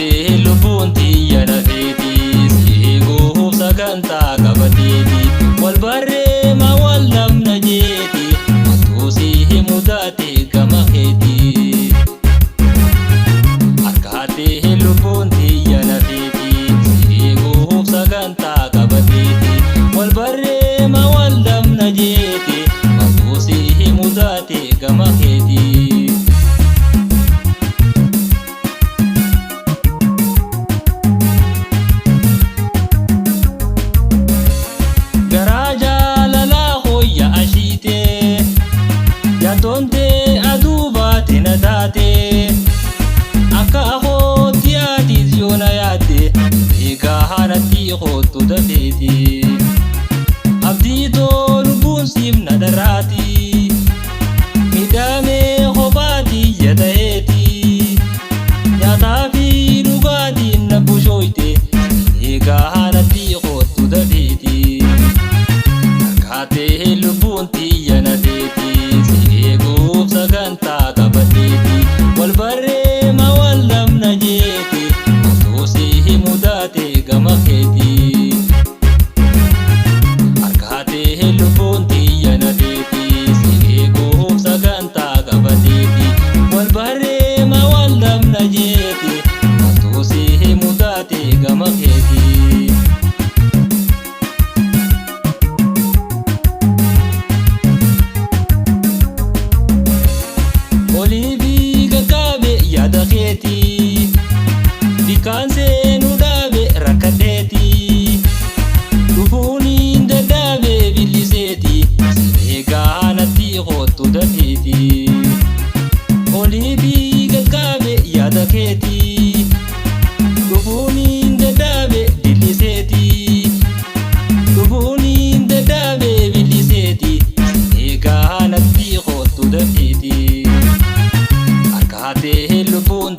Harkaatee lubbuun xiyya lafeetii siiguuf sagantaa qabateetii wal barree maa wal dhabna jeetii maaltu si mudatee gama keetii. Harkaatee lubbuun xiyya lafeetii siiguuf sagantaa qabateetii wal barree maa wal dhabna jeetii maaltu si mudatee gama keetii. Yatonte adubate na date akahoti adizona yate ikahanati khotu dafeti abdito lubun sim na darati midame khobati yadaheti yatafi lugati na bushoite ikahanati khotu dafeti akate lubun tiyana deti sagantaa qabateetii wal barree maa wal dhabna jeetii maaltu si mudatee gama keetii. Harkaatee lubbuun xiyya lafeetii siiguuf sagantaa qabateetii wal barree maa wal dhabna jeetii maaltu si mudatee gama keetii. Oliifi gaggabe yaada keetii bikaansee nu dhaabe rakkateetii dhufuuniin dadhabe biliseetii eegaa natti kootu dafeetii. Oliifi gaggabe yaada keetii dhufuuniin dadhabe biliseetii dhufuuniin dadhabe biliseetii eegaa natti kootu dafeetii. Harkaatee lubbuun